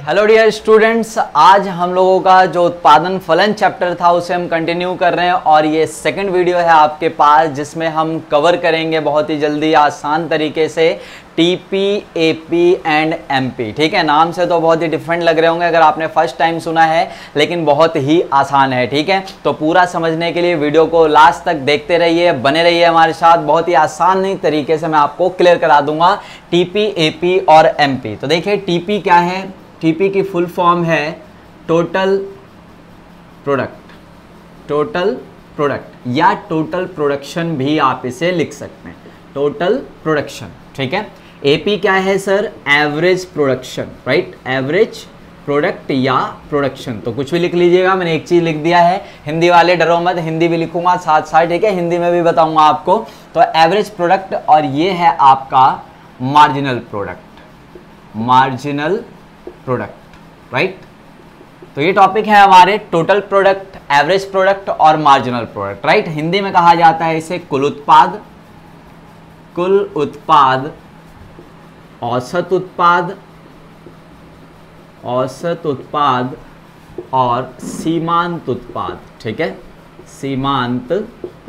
Hello dear students, आज हम लोगों का जो उत्पादन फलन चैप्टर था उसे हम कंटिन्यू कर रहे हैं और ये सेकंड वीडियो है आपके पास जिसमें हम कवर करेंगे बहुत ही जल्दी आसान तरीके से टीपी, एपी एंड एमपी। ठीक है, नाम से तो बहुत ही डिफरेंट लग रहे होंगे अगर आपने फर्स्ट टाइम सुना है, लेकिन बहुत ही आसान है। ठीक है, तो पूरा समझने के लिए वीडियो को लास्ट तक देखते रहिए, बने रहिए हमारे साथ। बहुत ही आसान तरीके से मैं आपको क्लियर करा दूंगा टीपी, एपी और एमपी। तो देखिए टीपी क्या है। टीपी की फुल फॉर्म है टोटल प्रोडक्ट, टोटल प्रोडक्ट या टोटल प्रोडक्शन भी आप इसे लिख सकते हैं, टोटल प्रोडक्शन। ठीक है, एपी क्या है sir? Average production, right, average product या प्रोडक्शन। तो कुछ भी लिख लीजिएगा, मैंने एक चीज लिख दिया है। हिंदी वाले डरो मत, हिंदी भी लिखूंगा साथ साथ। ठीक है, हिंदी में भी बताऊंगा आपको। तो एवरेज प्रोडक्ट और ये है आपका marginal product, marginal product, right. तो ये टॉपिक है हमारे टोटल प्रोडक्ट, एवरेज प्रोडक्ट और मार्जिनल प्रोडक्ट, राइट। हिंदी में कहा जाता है इसे कुल उत्पाद, कुल उत्पाद, औसत उत्पाद, औसत उत्पाद और सीमांत उत्पाद। ठीक है, सीमांत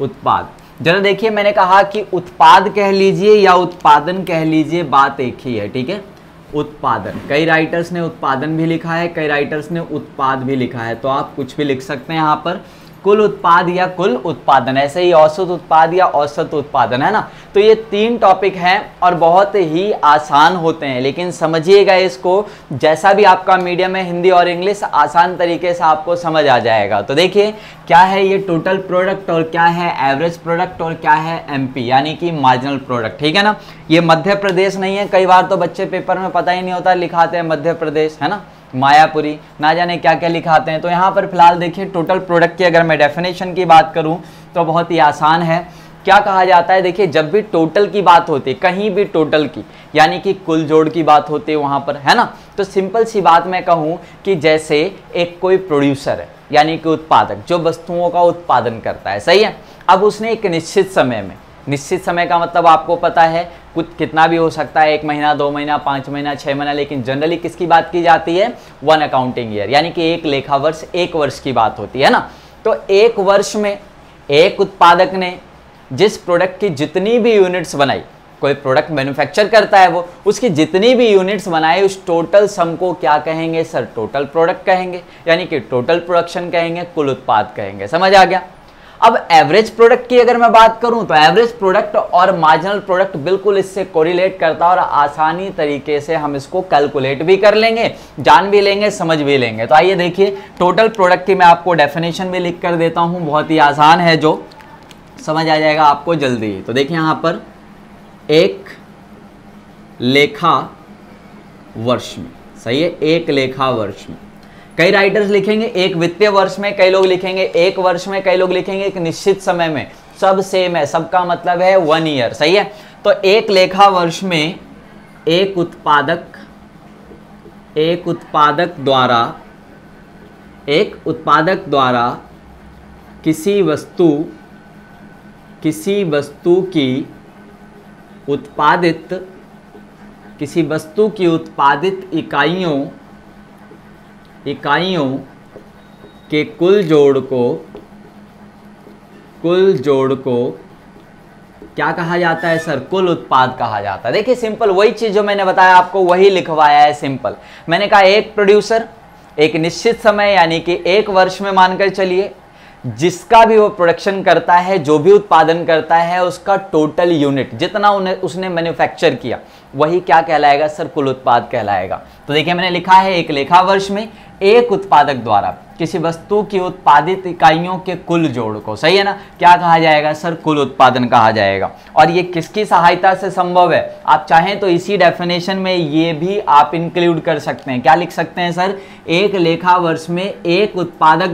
उत्पाद। जरा देखिए, मैंने कहा कि उत्पाद कह लीजिए या उत्पादन कह लीजिए, बात एक ही है। ठीक है, उत्पादन, कई राइटर्स ने उत्पादन भी लिखा है, कई राइटर्स ने उत्पाद भी लिखा है, तो आप कुछ भी लिख सकते हैं यहाँ पर, कुल उत्पाद या कुल उत्पादन, ऐसे ही औसत उत्पाद या औसत उत्पादन, है ना। तो ये तीन टॉपिक हैं और बहुत ही आसान होते हैं, लेकिन समझिएगा इसको, जैसा भी आपका मीडियम है हिंदी और इंग्लिश, आसान तरीके से आपको समझ आ जाएगा। तो देखिए क्या है ये टोटल प्रोडक्ट और क्या है एवरेज प्रोडक्ट और क्या है एमपी यानी कि मार्जिनल प्रोडक्ट। ठीक है ना, ये मध्य प्रदेश नहीं है। कई बार तो बच्चे पेपर में पता ही नहीं होता, लिखाते हैं मध्य प्रदेश, है ना, मायापुरी, ना जाने क्या क्या लिखाते हैं। तो यहाँ पर फिलहाल देखिए टोटल प्रोडक्ट की अगर मैं डेफिनेशन की बात करूँ तो बहुत ही आसान है। क्या कहा जाता है, देखिए जब भी टोटल की बात होती है, कहीं भी टोटल की यानी कि कुल जोड़ की बात होती है वहाँ पर, है ना। तो सिंपल सी बात मैं कहूँ कि जैसे एक कोई प्रोड्यूसर है यानी कि उत्पादक जो वस्तुओं का उत्पादन करता है, सही है। अब उसने एक निश्चित समय में, निश्चित समय का मतलब आपको पता है कुछ कितना भी हो सकता है, 1 महीना, 2 महीना, 5 महीना, 6 महीना, लेकिन जनरली किसकी बात की जाती है? 1 अकाउंटिंग ईयर यानी कि 1 लेखा वर्ष, 1 वर्ष की बात होती है ना। तो 1 वर्ष में एक उत्पादक ने जिस प्रोडक्ट की जितनी भी यूनिट्स बनाई, कोई प्रोडक्ट मैन्युफैक्चर करता है वो, उसकी जितनी भी यूनिट्स बनाए उस टोटल सम को क्या कहेंगे सर? टोटल प्रोडक्ट कहेंगे, यानी कि टोटल प्रोडक्शन कहेंगे, कुल उत्पाद कहेंगे। समझ आ गया। अब एवरेज प्रोडक्ट की अगर मैं बात करूं तो एवरेज प्रोडक्ट और मार्जिनल प्रोडक्ट बिल्कुल इससे कोरिलेट करता है और आसानी तरीके से हम इसको कैलकुलेट भी कर लेंगे, जान भी लेंगे, समझ भी लेंगे। तो आइए देखिए, टोटल प्रोडक्ट की मैं आपको डेफिनेशन भी लिख कर देता हूं, बहुत ही आसान है, जो समझ आ जाएगा आपको जल्दी। तो देखिए यहाँ पर एक लेखा वर्ष में, सही है, एक लेखा वर्ष में, कई राइटर्स लिखेंगे एक वित्तीय वर्ष में, कई लोग लिखेंगे 1 वर्ष में, कई लोग लिखेंगे एक निश्चित समय में, सब सेम है, सबका मतलब है 1 ईयर, सही है। तो एक लेखा वर्ष में एक उत्पादक द्वारा किसी वस्तु की उत्पादित इकाइयों के कुल जोड़ को क्या कहा जाता है सर? कुल उत्पाद कहा जाता है। देखिए सिंपल, वही चीज जो मैंने बताया आपको वही लिखवाया है, सिंपल। मैंने कहा एक प्रोड्यूसर एक निश्चित समय यानी कि 1 वर्ष में मानकर चलिए, जिसका भी वो प्रोडक्शन करता है, जो भी उत्पादन करता है, उसका टोटल यूनिट जितना उसने मैन्युफैक्चर किया वही क्या कहलाएगा सर? कुल उत्पाद कहलाएगा। तो देखिए मैंने लिखा है एक लेखा वर्ष में एक उत्पादक द्वारा किसी वस्तु की उत्पादित इकाइयों के कुल जोड़ को, सही है ना, क्या कहा जाएगा सर? कुल उत्पादन कहा जाएगा। और ये किसकी सहायता से संभव है? आप चाहें तो इसी डेफिनेशन में ये भी आप इंक्लूड कर सकते हैं। क्या लिख सकते हैं सर? एक लेखा वर्ष में एक उत्पादक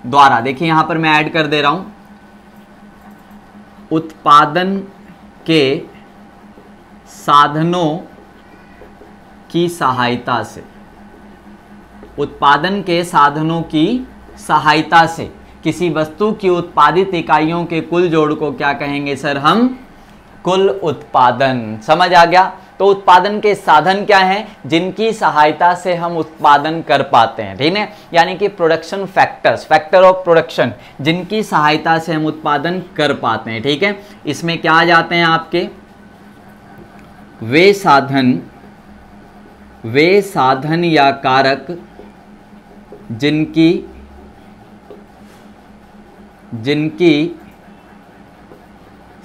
द्वारा, देखिए यहां पर मैं ऐड कर दे रहा हूं, उत्पादन के साधनों की सहायता से, उत्पादन के साधनों की सहायता से किसी वस्तु की उत्पादित इकाइयों के कुल जोड़ को क्या कहेंगे सर? हम कुल उत्पादन। समझ आ गया? तो उत्पादन के साधन क्या हैं? जिनकी सहायता से हम उत्पादन कर पाते हैं, ठीक है, यानी कि production factors, factor of production, जिनकी सहायता से हम उत्पादन कर पाते हैं, ठीक है। इसमें क्या आ जाते हैं आपके? वे साधन या कारक जिनकी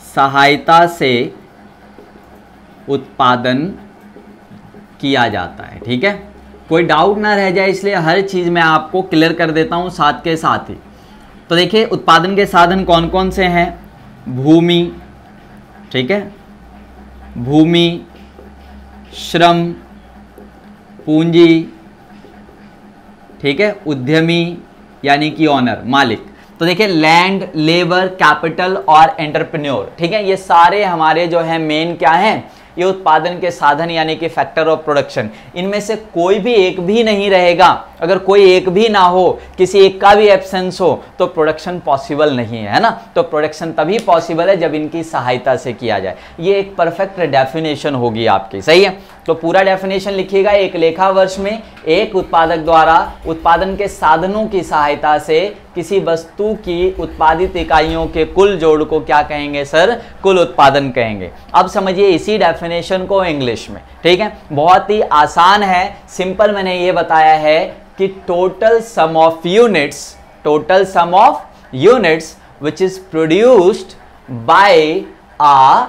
सहायता से उत्पादन किया जाता है, ठीक है। कोई डाउट ना रह जाए, इसलिए हर चीज़ मैं आपको क्लियर कर देता हूं साथ के साथ ही। तो देखिए उत्पादन के साधन कौन कौन से हैं? भूमि, ठीक है, भूमि, श्रम, पूंजी, ठीक है, उद्यमी यानी कि ऑनर, मालिक। तो देखिए लैंड, लेबर, कैपिटल और एंटरप्रेन्योर, ठीक है, ये सारे हमारे जो है मेन क्या हैं? ये उत्पादन के साधन यानी कि फैक्टर ऑफ प्रोडक्शन। इनमें से कोई भी एक भी नहीं रहेगा, अगर कोई एक भी ना हो, किसी एक का भी एब्सेंस हो, तो प्रोडक्शन पॉसिबल नहीं है, है ना। तो प्रोडक्शन तभी पॉसिबल है जब इनकी सहायता से किया जाए। ये एक परफेक्ट डेफिनेशन होगी आपकी, सही है। तो पूरा डेफिनेशन लिखिएगा। एक लेखा वर्ष में एक उत्पादक द्वारा उत्पादन के साधनों की सहायता से किसी वस्तु की उत्पादित इकाइयों के कुल जोड़ को क्या कहेंगे सर? कुल उत्पादन कहेंगे। अब समझिए इसी डेफिनेशन को इंग्लिश में, ठीक है, बहुत ही आसान है, सिंपल मैंने ये बताया है कि total sum of units which is produced by a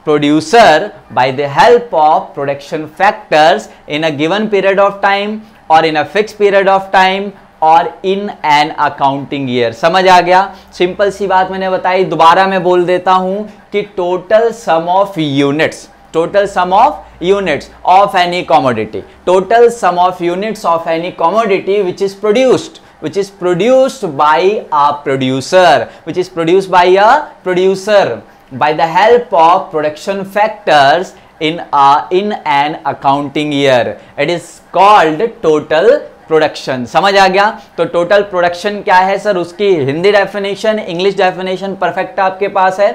producer by the help of production factors in a given period of time or in a fixed period of time और इन एन अकाउंटिंग ईयर। समझ आ गया? Simple सी बात मैंने बताई, दोबारा मैं बोल देता हूं कि total sum of units of any commodity, total sum of units of any commodity which is produced by a producer by the help of production factors in an accounting year. It is called total production. समझ आ गया? तो total production क्या है sir? उसकी Hindi definition, English definition perfect आपके पास है।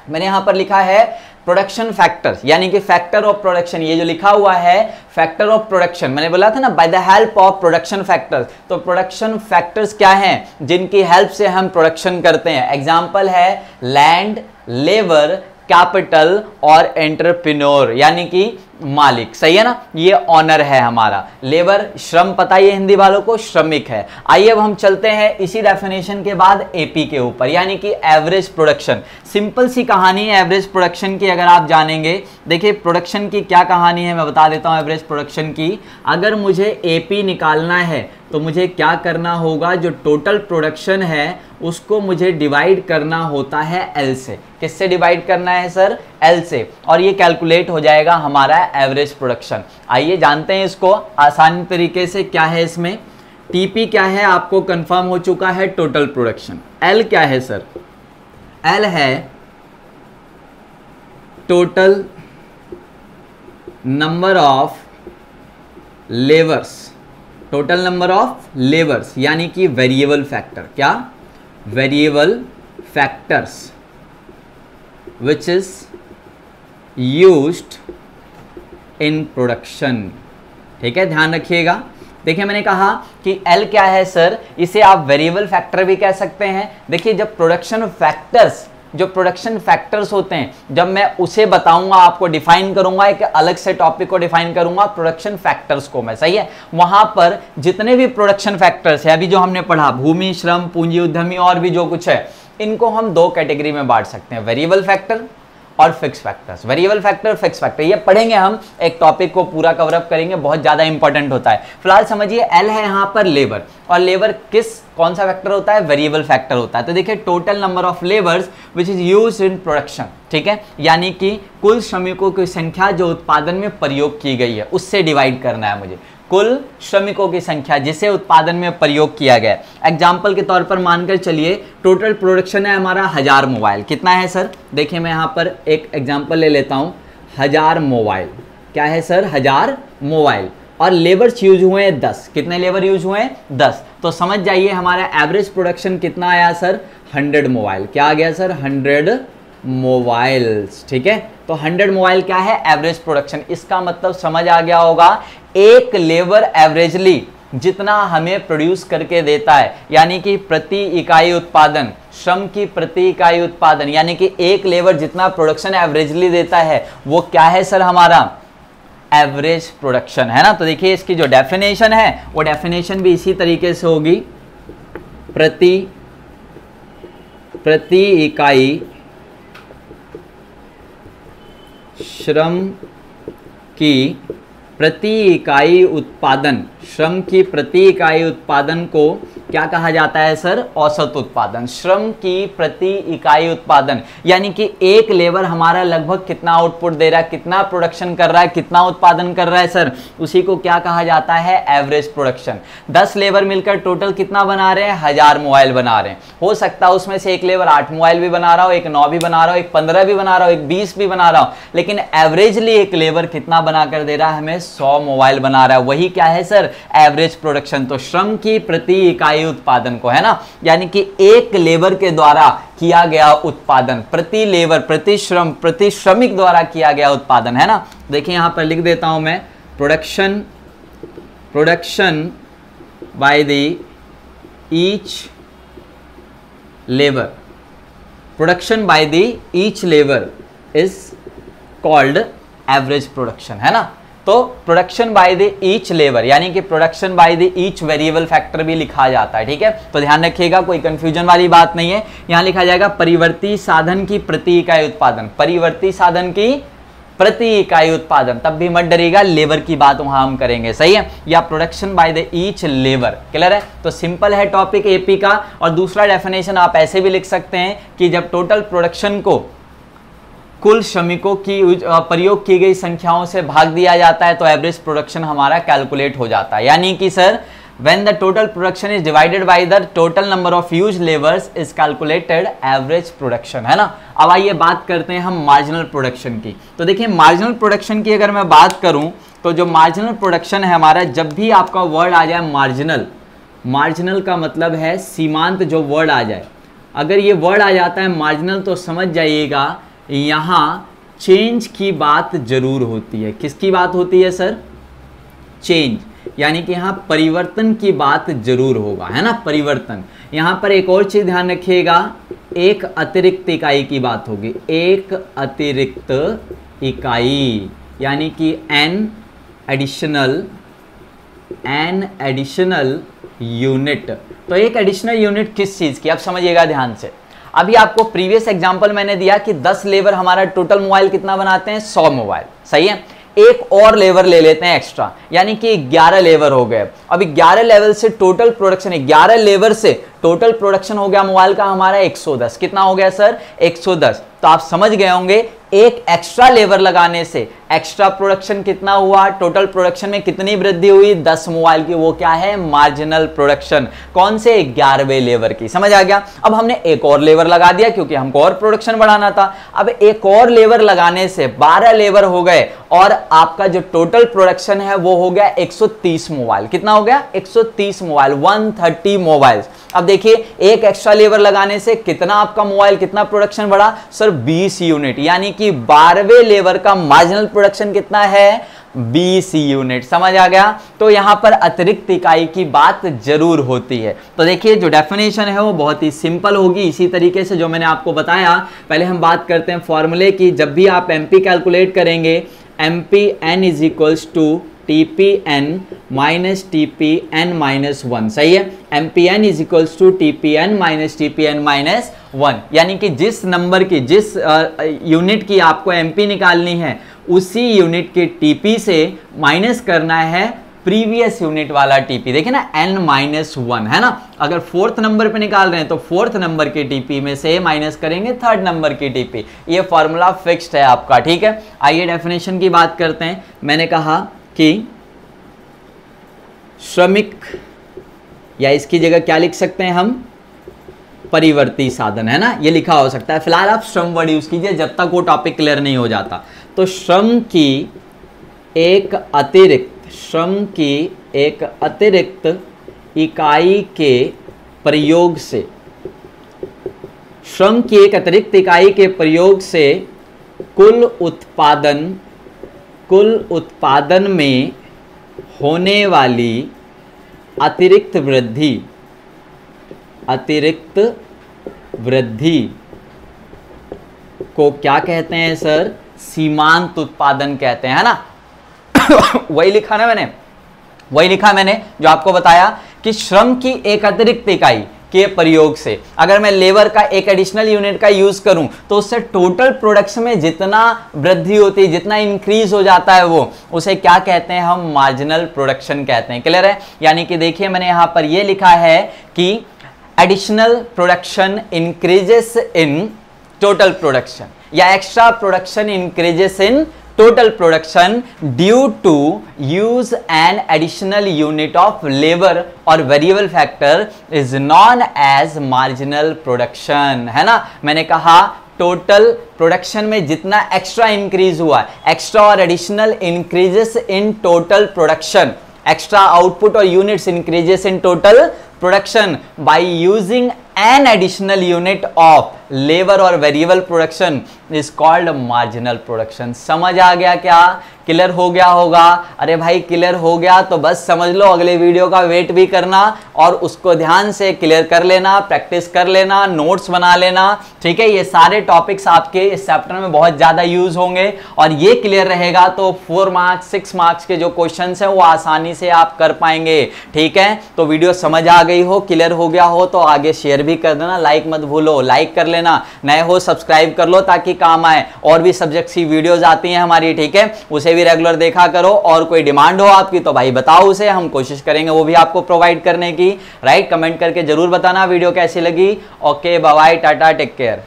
मैंने यहां पर लिखा है प्रोडक्शन फैक्टर्स, यानी कि फैक्टर ऑफ प्रोडक्शन। ये जो लिखा हुआ है फैक्टर ऑफ प्रोडक्शन, मैंने बोला था ना by the help of production factors. तो प्रोडक्शन फैक्टर्स क्या हैं? जिनकी हेल्प से हम प्रोडक्शन करते हैं। एग्जांपल है लैंड, लेबर, कैपिटल और एंटरप्रेन्योर यानी कि मालिक, सही है ना। ये ऑनर है हमारा। लेबर, श्रम पता ही है हिंदी वालों को, श्रमिक है। आइए अब हम चलते हैं इसी डेफिनेशन के बाद एपी के ऊपर, यानी कि एवरेज प्रोडक्शन। सिंपल सी कहानी है एवरेज प्रोडक्शन की, अगर आप जानेंगे। देखिए प्रोडक्शन की क्या कहानी है मैं बता देता हूं एवरेज प्रोडक्शन की। अगर मुझे एपी निकालना है तो मुझे क्या करना होगा? जो टोटल प्रोडक्शन है उसको मुझे डिवाइड करना होता है एल से। किससे डिवाइड करना है सर? एल से, और ये कैलकुलेट हो जाएगा हमारा एवरेज प्रोडक्शन। आइए जानते हैं इसको आसान तरीके से। क्या है इसमें? टीपी क्या है आपको कंफर्म हो चुका है, टोटल प्रोडक्शन। एल क्या है सर? एल है total number of labours, total number of labours यानी कि वेरिएबल फैक्टर। क्या? Variable factors which is used in production. ठीक है, ध्यान रखिएगा। देखिए मैंने कहा कि L क्या है सर? इसे आप वेरिएबल फैक्टर भी कह सकते हैं। देखिए जब प्रोडक्शन फैक्टर्स, जो प्रोडक्शन फैक्टर्स होते हैं, जब मैं उसे बताऊंगा, आपको डिफाइन करूंगा, एक अलग से टॉपिक को डिफाइन करूंगा प्रोडक्शन फैक्टर्स को मैं, सही है। वहां पर जितने भी प्रोडक्शन फैक्टर्स है, अभी जो हमने पढ़ा भूमि, श्रम, पूंजी, उद्यमी और भी जो कुछ है, इनको हम दो कैटेगरी में बांट सकते हैं, वेरिएबल फैक्टर और fix factors. Variable factor, fix factor, ये पढ़ेंगे हम, एक टॉपिक को पूरा कवर अप करेंगे, बहुत ज्यादा इंपॉर्टेंट होता है। फिलहाल समझिए एल है यहां पर लेबर, और लेबर कौन सा फैक्टर होता है? वेरिएबल फैक्टर होता है। तो देखिए total number of labours which is used in production, ठीक है, यानी कि कुल श्रमिकों की संख्या जो उत्पादन में प्रयोग की गई है उससे डिवाइड करना है मुझे, कुल श्रमिकों की संख्या जिसे उत्पादन में प्रयोग किया गया। एग्जाम्पल के तौर पर मानकर चलिए टोटल प्रोडक्शन है हमारा 1000 मोबाइल। कितना है सर? देखिए मैं यहाँ पर एक एग्जाम्पल ले लेता हूँ, 1000 मोबाइल। क्या है सर? 1000 मोबाइल, और लेबर्स यूज हुए हैं 10। कितने लेबर यूज हुए हैं? 10। तो समझ जाइए हमारा एवरेज प्रोडक्शन कितना आया सर? 100 मोबाइल। क्या आ गया सर? 100 मोबाइल्स। ठीक है, तो 100 मोबाइल क्या है, एवरेज प्रोडक्शन। इसका मतलब समझ आ गया होगा, एक लेबर एवरेजली जितना हमें प्रोड्यूस करके देता है, यानी कि प्रति इकाई उत्पादन, श्रम की प्रति इकाई उत्पादन, यानी कि एक लेबर जितना प्रोडक्शन एवरेजली देता है वो क्या है सर, हमारा एवरेज प्रोडक्शन है ना। तो देखिए इसकी जो डेफिनेशन है वो डेफिनेशन भी इसी तरीके से होगी, प्रति इकाई श्रम की प्रति इकाई उत्पादन, श्रम की प्रति इकाई उत्पादन को क्या कहा जाता है सर, औसत उत्पादन। श्रम की प्रति इकाई उत्पादन यानी कि एक लेबर हमारा लगभग कितना आउटपुट दे रहा है, कितना प्रोडक्शन कर रहा है, कितना उत्पादन कर रहा है सर, उसी को क्या कहा जाता है, एवरेज प्रोडक्शन। 10 लेबर मिलकर टोटल कितना बना रहे हैं, 1000 मोबाइल बना रहे हैं। हो सकता है उसमें से एक लेबर 8 मोबाइल भी बना रहा हो, एक 9 भी बना रहा हो, एक 15 भी बना रहा हो, एक 20 भी बना रहा हो, लेकिन एवरेजली एक लेबर कितना बनाकर दे रहा है, हमें 100 मोबाइल बना रहा है। वही क्या है सर, एवरेज प्रोडक्शन। तो श्रम की प्रति इकाई उत्पादन को, है ना, यानी कि एक लेबर के द्वारा किया गया उत्पादन, प्रति लेबर, प्रति श्रम, प्रति श्रमिक द्वारा किया गया उत्पादन, है ना। देखिए यहां पर लिख देता हूं मैं, production by the each labour, production by the each labour is called average production, है ना। तो production by the each labour यानी कि production by the each variable factor भी लिखा जाता है। ठीक है, तो ध्यान रखिएगा, कोई कंफ्यूजन वाली बात नहीं है। यहां लिखा जाएगा परिवर्ती साधन की प्रति इकाई उत्पादन, परिवर्ती साधन की प्रति इकाई उत्पादन, तब भी मत डरिएगा, लेबर की बात वहां हम करेंगे, सही है। या production by the each labour, clear है। तो सिंपल है टॉपिक एपी का। और दूसरा डेफिनेशन आप ऐसे भी लिख सकते हैं कि जब टोटल प्रोडक्शन को कुल श्रमिकों की प्रयोग की गई संख्याओं से भाग दिया जाता है तो एवरेज प्रोडक्शन हमारा कैलकुलेट हो जाता है। यानी कि sir when the total production is divided by the total number of used labors is calculated average production, है ना। अब आइए बात करते हैं हम मार्जिनल प्रोडक्शन की। तो देखिए मार्जिनल प्रोडक्शन की अगर मैं बात करूं तो जो मार्जिनल प्रोडक्शन है हमारा, जब भी आपका वर्ड आ जाए मार्जिनल, मार्जिनल का मतलब है सीमांत जो वर्ड आ जाए, अगर ये वर्ड आ जाता है मार्जिनल तो समझ जाइएगा यहाँ चेंज की बात जरूर होती है। किसकी बात होती है सर, चेंज, यानी कि यहाँ परिवर्तन की बात जरूर होगा, है ना, परिवर्तन। यहाँ पर एक और चीज ध्यान रखिएगा, एक अतिरिक्त इकाई की बात होगी, एक अतिरिक्त इकाई यानी कि एन एडिशनल यूनिट। तो एक एडिशनल यूनिट किस चीज की, अब समझिएगा ध्यान से। अभी आपको प्रीवियस एग्जांपल मैंने दिया कि 10 लेबर हमारा टोटल मोबाइल कितना बनाते हैं, 100 मोबाइल, सही है। एक और लेबर ले लेते हैं एक्स्ट्रा, यानी कि 11 लेबर हो गए। अभी 11 लेवल से टोटल प्रोडक्शन, 11 लेबर से टोटल प्रोडक्शन हो गया मोबाइल का हमारा 110। कितना हो गया सर, 110। तो आप समझ गए होंगे एक एक्स्ट्रा लेबर लगाने से एक्स्ट्रा प्रोडक्शन कितना हुआ, टोटल प्रोडक्शन में कितनी वृद्धि हुई, 10 मोबाइल की। वो क्या है, मार्जिनल प्रोडक्शन। कौन से, 11वें लेबर की। समझ आ गया। अब हमने एक और लेबर लगा दिया क्योंकि हमको और प्रोडक्शन बढ़ाना था। अब एक और लेबर लगाने से 12 लेबर हो गए और आपका जो टोटल प्रोडक्शन है वो हो गया 130 मोबाइल। कितना हो गया, 130 मोबाइल, 130 मोबाइल। अब देखिए एक एक्स्ट्रा लेबर लगाने से कितना आपका मोबाइल, कितना प्रोडक्शन बढ़ा सर, 20 यूनिट, यानी कि 12वें लेबर का मार्जिनल प्रोडक्शन कितना है, 20 यूनिट। समझ आ गया। तो यहां पर अतिरिक्त इकाई की बात जरूर होती है। तो देखिए जो डेफिनेशन है वो बहुत ही सिंपल होगी, इसी तरीके से जो मैंने आपको बताया। पहले हम बात करते हैं फॉर्मूले की। जब भी आप एमपी कैलकुलेट करेंगे, MP N is equals to TPN minus TPN minus 1, सही है। MPN is equals to TPN minus TPN minus 1, यानी कि जिस नंबर की, जिस यूनिट की आपको MP निकालनी है उसी यूनिट के TP से माइनस करना है प्रीवियस यूनिट वाला TP। देखिए ना, N माइनस 1, है ना। अगर 4th नंबर पे निकाल रहे हैं तो 4th नंबर के TP में से माइनस करेंगे 3rd नंबर की TP। ये फॉर्मूला फिक्स्ड है आपका, ठीक है। आइए डेफिनेशन की बात करते हैं। मैंने कहा कि श्रमिक, या इसकी जगह क्या लिख सकते हैं हम, परिवर्ती साधन, है ना, ये लिखा हो सकता है। फिलहाल आप श्रम वर्ड यूज कीजिए जब तक वो टॉपिक क्लियर नहीं हो जाता। तो श्रम की एक अतिरिक्त इकाई के प्रयोग से श्रम की एक अतिरिक्त इकाई के प्रयोग से कुल उत्पादन में होने वाली अतिरिक्त वृद्धि को क्या कहते हैं सर? सीमांत उत्पादन कहते हैं, है ना। वही लिखा मैंने जो आपको बताया कि श्रम की एक अतिरिक्त इकाई के प्रयोग से अगर मैं लेबर का एक एडिशनल यूनिट का यूज करूं तो उससे टोटल प्रोडक्शन में जितना वृद्धि होती है, जितना इंक्रीज हो जाता है, वो उसे क्या कहते हैं? हम मार्जिनल प्रोडक्शन कहते हैं। क्लियर है? यानी कि देखिए मैंने यहां पर यह लिखा है कि additional production increases in total production या extra production increases in total production due to use an additional unit of labor or variable factor is known as marginal production, है ना। मैंने कहा टोटल प्रोडक्शन में जितना एक्स्ट्रा इंक्रीज हुआ, extra और additional increases in total production, extra output or units increases in total production by using an additional unit of labor or variable production is called marginal production। समझ आ गया क्या? Clear हो गया होगा? अरे भाई क्लियर हो गया तो बस समझ लो, अगले वीडियो का वेट भी करना और उसको ध्यान से क्लियर कर लेना, प्रैक्टिस कर लेना, नोट्स बना लेना, ठीक है। ये सारे टॉपिक्स आपके इस चैप्टर में बहुत ज्यादा यूज होंगे और ये क्लियर रहेगा तो 4 मार्क्स 6 मार्क्स के जो क्वेश्चंस हैं वो आसानी से आप कर पाएंगे, ठीक है। तो वीडियो समझ आ गई हो, क्लियर हो गया हो तो आगे शेयर भी कर देना, लाइक मत भूलो, लाइक कर लेना, नए हो सब्सक्राइब कर लो ताकि काम आए। और भी सब्जेक्ट्स की वीडियोज आती हैं हमारी, ठीक है, उसे भी रेगुलर देखा करो। और कोई डिमांड हो आपकी तो भाई बताओ उसे, हम कोशिश करेंगे वो भी आपको प्रोवाइड करने की, राइट। कमेंट करके जरूर बताना वीडियो कैसी लगी। Okay bye bye, tata, take care.